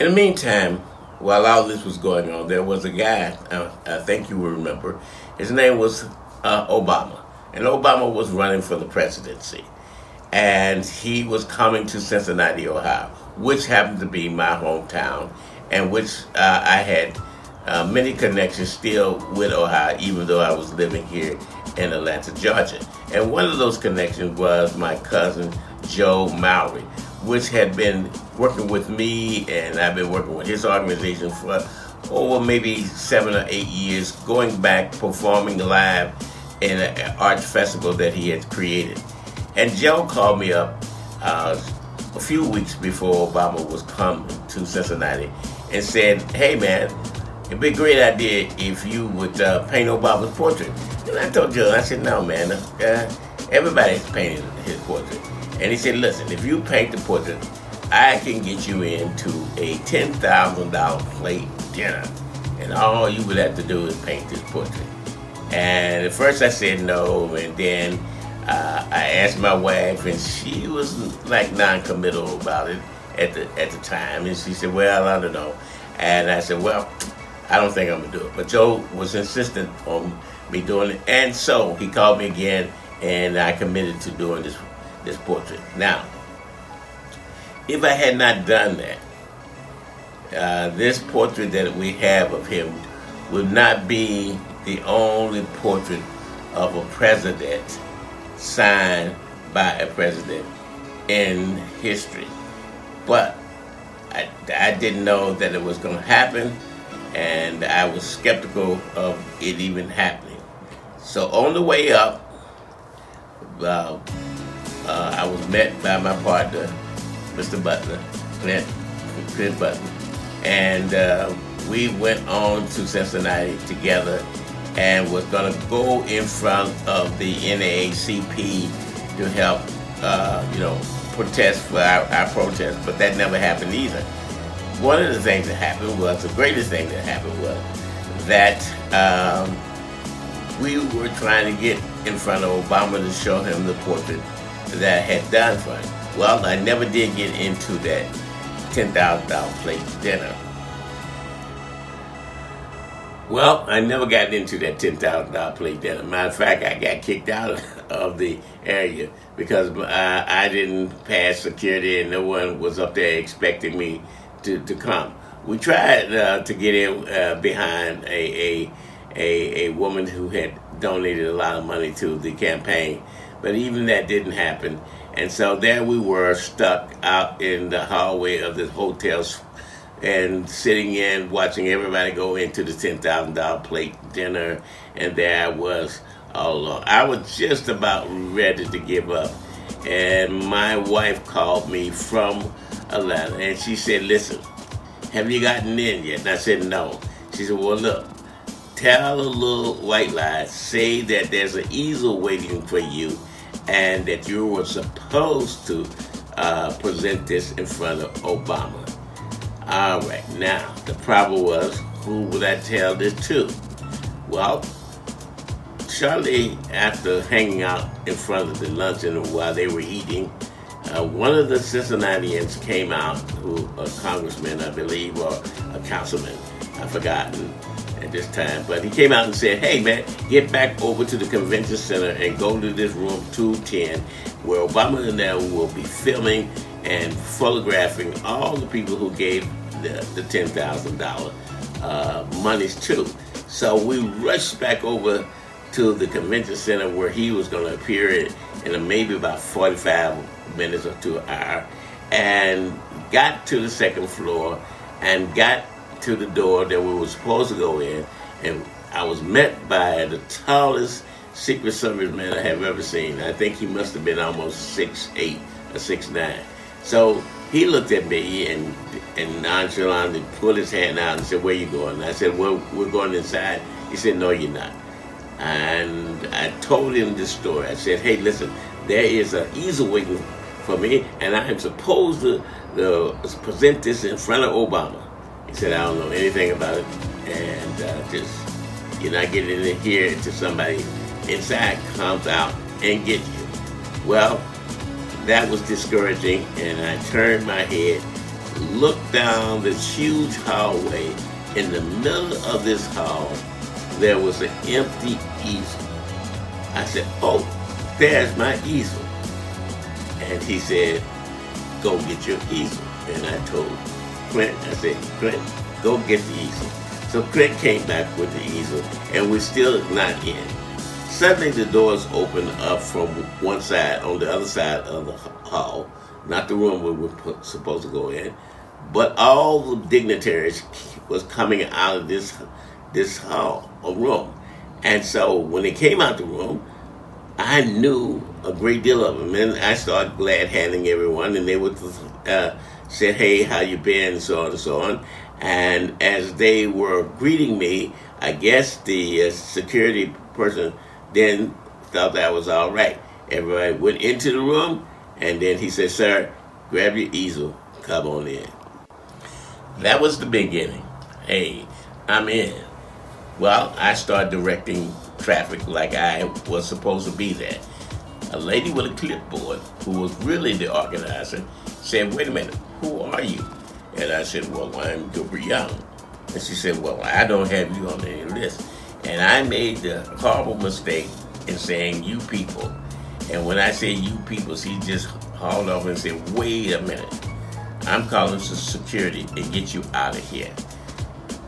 In the meantime, while all this was going on, there was a guy, I think you will remember, his name was Obama. And Obama was running for the presidency. And he was coming to Cincinnati, Ohio, which happened to be my hometown, and which I had many connections still with Ohio, even though I was living here in Atlanta, Georgia. And one of those connections was my cousin Joe Mowry, which had been working with me, and I've been working with his organization for over maybe 7 or 8 years, going back performing live in an art festival that he had created. And Joe called me up a few weeks before Obama was coming to Cincinnati and said, "Hey man, it'd be a great idea if you would paint Obama's portrait." And I told Joe, I said, "No man, everybody's painting his portrait." And he said, "Listen, if you paint the portrait, I can get you into a $10,000 plate dinner, and all you would have to do is paint this portrait." And at first I said no, and then I asked my wife, and she was like non-committal about it at the time, and she said, "Well, I don't know." And I said, "Well, I don't think I'm gonna do it." But Joe was insistent on me doing it, and so he called me again, and I committed to doing this portrait. Now, if I had not done that, this portrait that we have of him would not be the only portrait of a president signed by a president in history. But I didn't know that it was going to happen, and I was skeptical of it even happening. So on the way up, I was met by my partner, Mr. Butler, Clint Butler, and we went on to Cincinnati together and was going to go in front of the NAACP to help, protest for our protest, but that never happened either. One of the things that happened was, the greatest thing that happened was that we were trying to get in front of Obama to show him the portrait that I had done for him. Well, I never did get into that $10,000 plate dinner. Well, I never got into that $10,000 plate dinner. Matter of fact, I got kicked out of the area because I didn't pass security, and no one was up there expecting me to come. We tried to get in behind a woman who had donated a lot of money to the campaign, but even that didn't happen. And so there we were, stuck out in the hallway of this hotel and sitting in, watching everybody go into the $10,000 plate dinner, and there I was all alone. I was just about ready to give up, and my wife called me from Atlanta, and she said, "Listen, have you gotten in yet?" And I said, "No." She said, "Well, look, tell a little white lie, say that there's an easel waiting for you, and that you were supposed to present this in front of Obama." All right, now, the problem was, who would I tell this to? Well, shortly after hanging out in front of the luncheon while they were eating, one of the Cincinnatians came out, who a congressman, I believe, or a councilman, I've forgotten at this time, but he came out and said, "Hey man, get back over to the convention center and go to this room 210, where Obama and I will be filming and photographing all the people who gave the $10,000 monies to." So we rushed back over to the convention center where he was going to appear in maybe about 45 minutes or to an hour, and got to the second floor and got to the door that we were supposed to go in, and I was met by the tallest Secret Service man I have ever seen. I think he must have been almost 6'8" or 6'9". So he looked at me and nonchalantly pulled his hand out and said, "Where you going?" And I said, "Well, we're going inside." He said, "No, you're not." And I told him this story. I said, "Hey, listen, there is an easel waiting for me, and I am supposed to present this in front of Obama." He said, "I don't know anything about it, and just, you're not getting in here until somebody inside comes out and gets you." Well, that was discouraging, and I turned my head looked down this huge hallway. In the middle of this hall, there was an empty easel. I said, "Oh, there's my easel." And he said, "Go get your easel." And I told Clint, I said, "Clint, go get the easel." So Clint came back with the easel, and we're still not in. Suddenly the doors opened up from one side, on the other side of the hall, not the room where we're supposed to go in, but all the dignitaries was coming out of this hall or room. And so when they came out the room, I knew a great deal of them, and I started glad handing everyone, and they would said, "Hey, how you been?" and so on and so on. And as they were greeting me, I guess the security person then thought that was all right. Everybody went into the room, and then he said, "Sir, grab your easel, come on in." That was the beginning. Hey, I'm in. Well, I started directing traffic like I was supposed to be there. A lady with a clipboard, who was really the organizer, said, "Wait a minute, who are you?" And I said, "Well, I'm Gilbert Young." And she said, "Well, I don't have you on any list." And I made the horrible mistake in saying "you people." And when I say "you people," she just hauled off and said, "Wait a minute. I'm calling for security and get you out of here."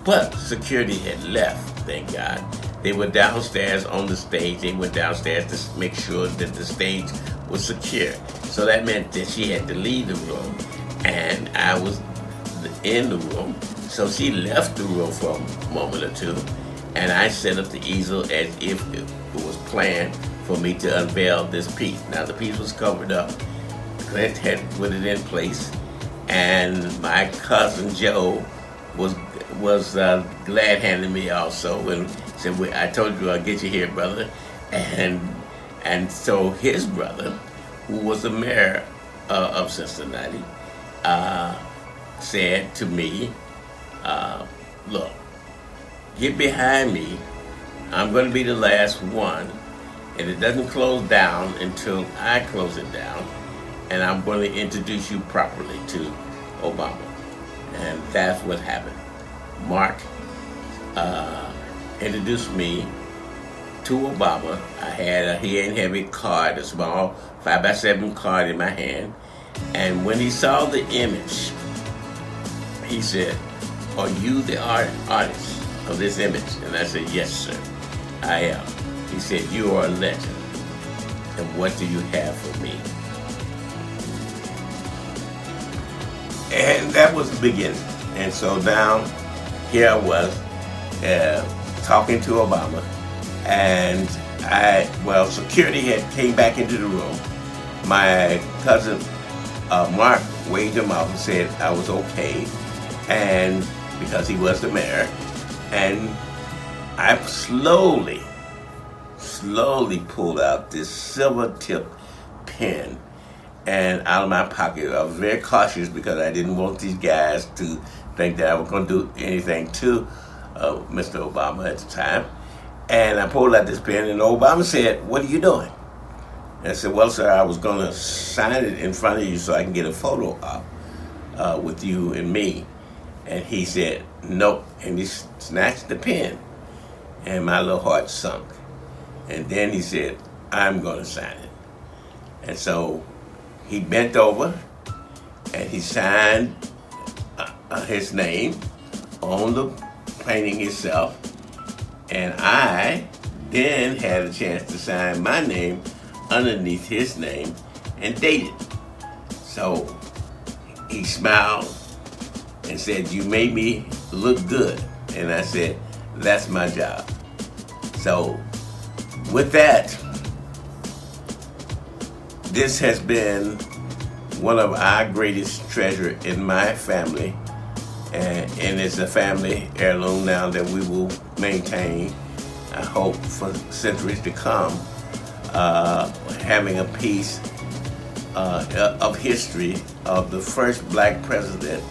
But security had left, thank God. They were downstairs on the stage. They went downstairs to make sure that the stage was secure. So that meant that she had to leave the room, and I was in the room. So she left the room for a moment or two, and I set up the easel as if it was planned for me to unveil this piece. Now the piece was covered up. Clint had put it in place, and my cousin Joe was glad handing me also, and said, "I told you I'll get you here, brother." And so his brother, who was the mayor of Cincinnati, said to me, "Look, get behind me. I'm going to be the last one, and it doesn't close down until I close it down, and I'm going to introduce you properly to Obama." And that's what happened. Mark introduced me to Obama. I had a heavy card, a small 5x7 card in my hand, and when he saw the image, he said, "Are you the artist of this image?" And I said, "Yes, sir, I am." He said, "You are a legend, and what do you have for me?" And that was the beginning. And so now, here I was, talking to Obama, and security had came back into the room. My cousin Mark waved him off and said I was okay, and because he was the mayor, and I slowly pulled out this silver-tip pen and out of my pocket. I was very cautious because I didn't want these guys to think that I was going to do anything to Mr. Obama at the time. And I pulled out this pen, and Obama said, "What are you doing?" And I said, "Well, sir, I was going to sign it in front of you so I can get a photo op with you and me." And he said, "Nope." And he snatched the pen, and my little heart sunk. And then he said, "I'm going to sign it." And so he bent over, and he signed his name on the painting itself, and I then had a chance to sign my name underneath his name and date it. So he smiled and said, "You made me look good." And I said, "That's my job." So with that, this has been one of our greatest treasure in my family, and it's a family heirloom now that we will maintain, I hope, for centuries to come, having a piece of history of the first black president,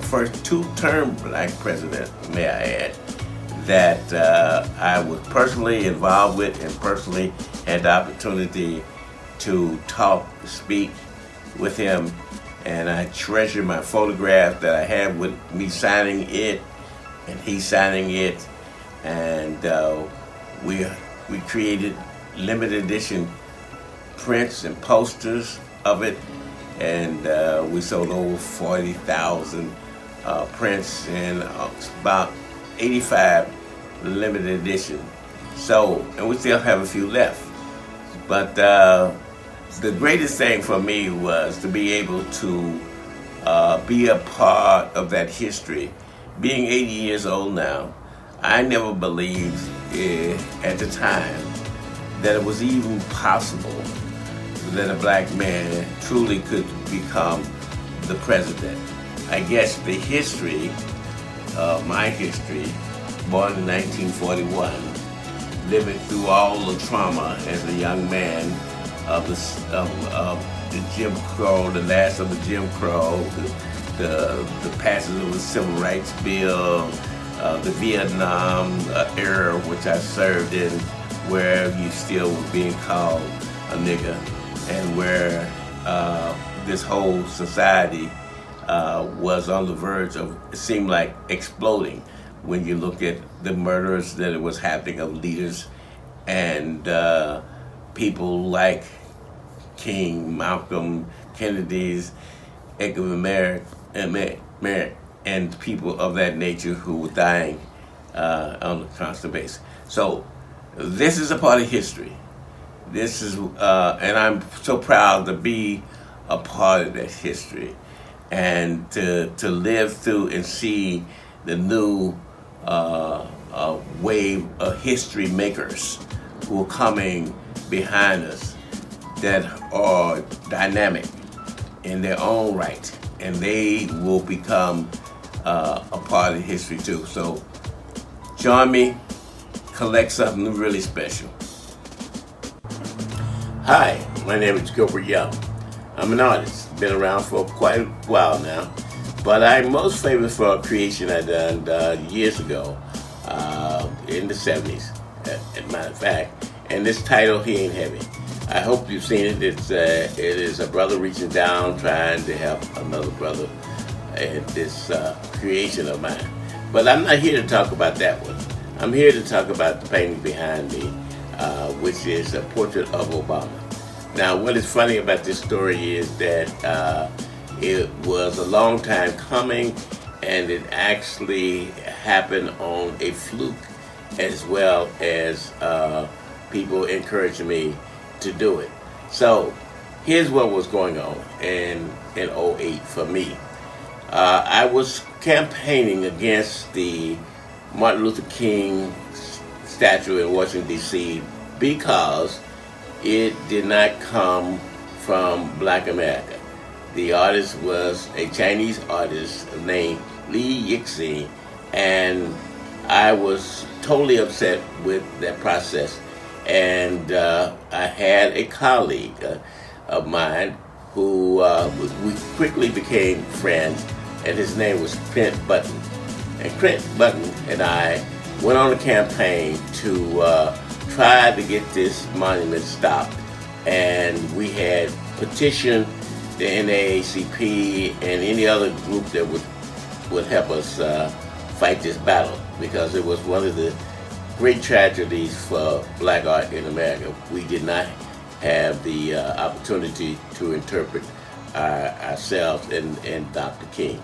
first two-term black president, may I add, that I was personally involved with and personally had the opportunity to speak with him, and I treasure my photograph that I have with me signing it, and he signing it, and we created limited edition prints and posters of it, and we sold over 40,000 prints and about 85 limited edition. So, and we still have a few left. But the greatest thing for me was to be able to be a part of that history. Being 80 years old now, I never believed at the time that it was even possible that a black man truly could become the president. I guess the history, my history, born in 1941, living through all the trauma as a young man of the Jim Crow, the last of the Jim Crow, the passage of the Civil Rights Bill, the Vietnam era, which I served in, where you still were being called a nigger, and where this whole society was on the verge of, it seemed like, exploding when you look at the murders that it was happening of leaders and people like King, Malcolm, Kennedy's, Edgar and people of that nature who were dying on a constant basis. So this is a part of history. This is, and I'm so proud to be a part of that history and to live through and see the new wave of history makers who are coming behind us that are dynamic in their own right, and they will become a part of history too. So join me, collect something really special. Hi, my name is Gilbert Young. I'm an artist, been around for quite a while now, but I'm most famous for a creation I done years ago, in the 70s, as a matter of fact, and this title, He Ain't Heavy. I hope you've seen it. It is a brother reaching down, trying to help another brother in this creation of mine. But I'm not here to talk about that one. I'm here to talk about the painting behind me, which is a portrait of Obama. Now, what is funny about this story is that it was a long time coming, and it actually happened on a fluke, as well as people encouraging me to do it. So here's what was going on in 08 for me. I was campaigning against the Martin Luther King statue in Washington, D.C. because it did not come from Black America. The artist was a Chinese artist named Li Yixi, and I was totally upset with that process. And I had a colleague of mine who we quickly became friends, and his name was Clint Button. And Clint Button and I went on a campaign to try to get this monument stopped, and we had petitioned the NAACP and any other group that would help us fight this battle, because it was one of the great tragedies for black art in America. We did not have the opportunity to interpret ourselves and Dr. King.